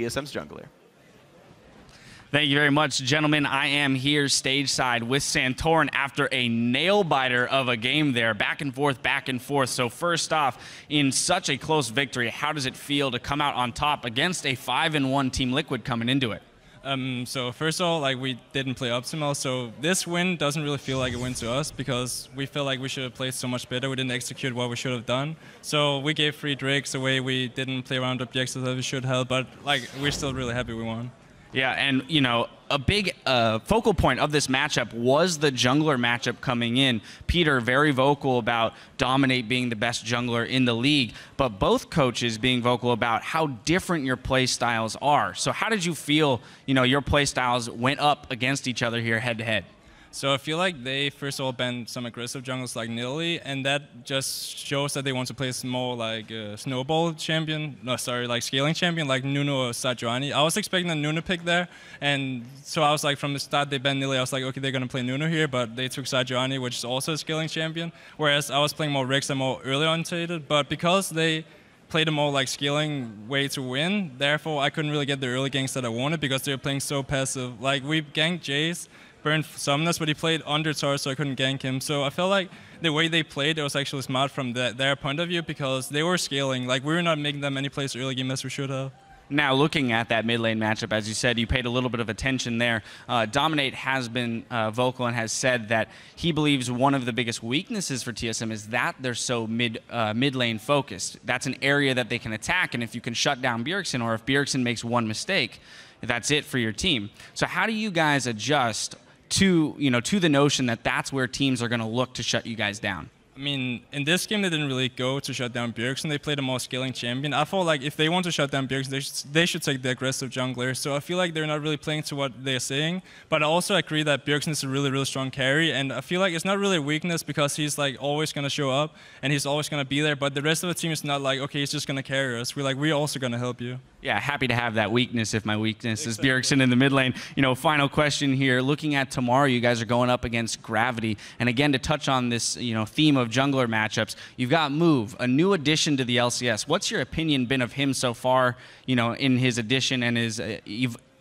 TSM's jungler. Thank you very much, gentlemen. I am here stage side with Santorin after a nail-biter of a game there. Back and forth, back and forth. So first off, in such a close victory, how does it feel to come out on top against a 5-1 Team Liquid coming into it? So first of all, we didn't play optimal, so this win doesn't really feel like a win to us because we feel like we should have played so much better. We didn't execute what we should have done. So we gave 3 drakes away. We didn't play around objectives that we should have, but we're still really happy we won. Yeah, and a big focal point of this matchup was the jungler matchup coming in. Peter, very vocal about Dominate being the best jungler in the league, but both coaches being vocal about how different your play styles are. So how did you feel, your play styles went up against each other here head to head? So I feel like they first of all banned some aggressive jungles like Nidalee, and that just shows that they want to play more snowball champion, scaling champion like Nuno or Sajuani. I was expecting a Nuno pick there, and so I was like, from the start they banned Nidalee, I was like, okay, they're gonna play Nuno here, but they took Sajuani, which is also a scaling champion, whereas I was playing more Rex and more early orientated, but because they played a more scaling way to win, therefore I couldn't really get the early ganks that I wanted because they were playing so passive. We ganked Jace, burned Summoners, but he played under tower, so I couldn't gank him. So I felt like the way they played, it was actually smart from their point of view because they were scaling. We were not making that many plays early game as we should have. Now, looking at that mid lane matchup, as you said, you paid a little bit of attention there. Dominate has been vocal and has said that he believes one of the biggest weaknesses for TSM is that they're so mid lane focused. That's an area that they can attack, and if you can shut down Bjergsen, or if Bjergsen makes one mistake, that's it for your team. So how do you guys adjust to the notion that that's where teams are going to look to shut you guys down? I mean, in this game, they didn't really go to shut down Bjergsen. They played a more scaling champion. I feel like if they want to shut down Bjergsen, they should take the aggressive jungler. So I feel like they're not really playing to what they're saying. But I also agree that Bjergsen is a really, really strong carry. And I feel like it's not really a weakness because he's always going to show up and he's always going to be there. But the rest of the team is not okay, he's just going to carry us. We're also going to help you. Yeah, happy to have that weakness if my weakness is Bjergsen in the mid lane. Final question here. Looking at tomorrow, you guys are going up against Gravity. And again, to touch on this, theme of jungler matchups, you've got Move, a new addition to the LCS. What's your opinion been of him so far, in his addition and his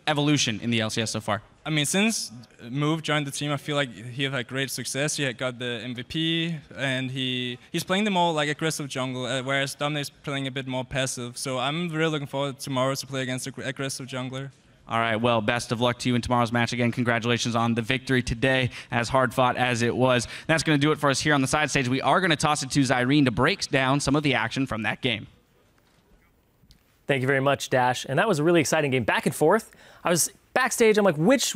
evolution in the LCS so far? I mean, since Move joined the team, I feel like he had great success. He had got the MVP, and he's playing the more aggressive jungle, whereas Dominate's playing a bit more passive. So I'm really looking forward tomorrow to play against an aggressive jungler. All right, well, best of luck to you in tomorrow's match. Again, congratulations on the victory today, as hard-fought as it was. That's going to do it for us here on the side stage. We are going to toss it to Zyrene to break down some of the action from that game. Thank you very much, Dash. And that was a really exciting game. Back and forth. I was backstage. I'm like, which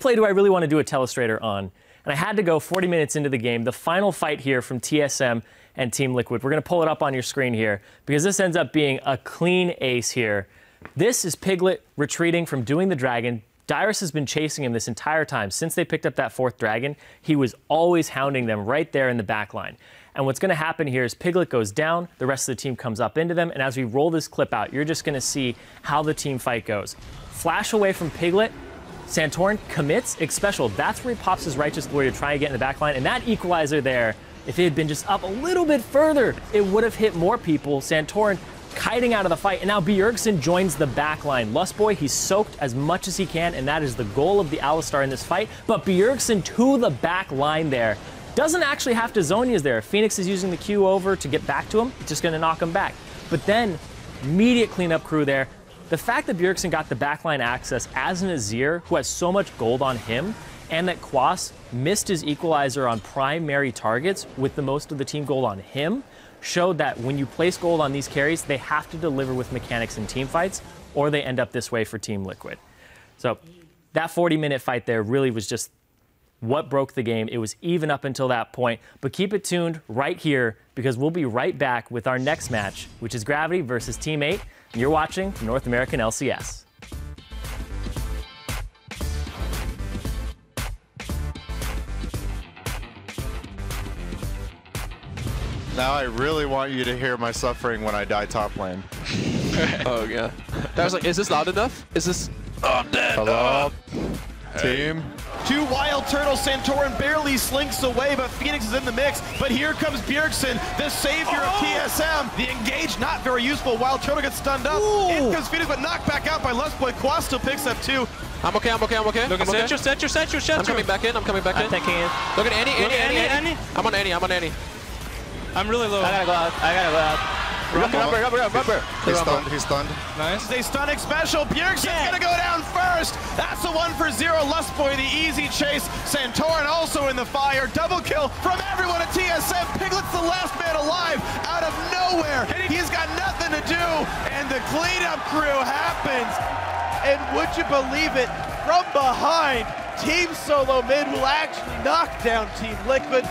play do I really want to do a telestrator on? And I had to go 40 minutes into the game. The final fight here from TSM and Team Liquid. We're going to pull it up on your screen here because this ends up being a clean ace here. This is Piglet retreating from doing the dragon. Dyrus has been chasing him this entire time. Since they picked up that 4th dragon, he was always hounding them right there in the back line. And what's going to happen here is Piglet goes down, the rest of the team comes up into them, and as we roll this clip out, you're just going to see how the team fight goes. Flash away from Piglet, Santorin commits, X-Special. That's where he pops his Righteous Glory to try and get in the back line, and that equalizer there, if it had been just up a little bit further, it would have hit more people. Santorin kiting out of the fight, and now Bjergsen joins the back line. Lustboy, he's soaked as much as he can, and that is the goal of the Alistar in this fight, but Bjergsen to the back line there. Doesn't actually have to Zhonya's there. Phoenix is using the Q over to get back to him. It's just going to knock him back. But then, immediate cleanup crew there. The fact that Bjergsen got the backline access as an Azir, who has so much gold on him, and that Quas missed his equalizer on primary targets with the most of the team gold on him, showed that when you place gold on these carries, they have to deliver with mechanics in team fights, or they end up this way for Team Liquid. So that 40-minute fight there really was just what broke the game. It was even up until that point, but keep it tuned right here because we'll be right back with our next match, which is Gravity versus Team 8, and you're watching North American LCS. Now I really want you to hear my suffering when I die top lane. Oh yeah. That was like, is this loud enough? Is this? Oh, I'm dead. Hello, team. to Wild Turtle. Santorin barely slinks away, but Phoenix is in the mix. But here comes Bjergsen, the savior of TSM. The engage not very useful. Wild Turtle gets stunned up. In comes Phoenix, but knocked back out by Lustboy. Quas still picks up 2. I'm okay. Look at set you. I'm coming back in. I'm taking it. Look at Annie. I'm on Annie. I'm really low. I gotta go out. Rumble. He's stunned. Nice. They stunning special. Bjergsen's gonna go down first. That's a 1-for-0. Lustboy, the easy chase. Santorin also in the fire. Double kill from everyone at TSM. Piglet's the last man alive out of nowhere. He's got nothing to do, and the cleanup crew happens. And would you believe it, from behind, Team Solo Mid will actually knock down Team Liquid.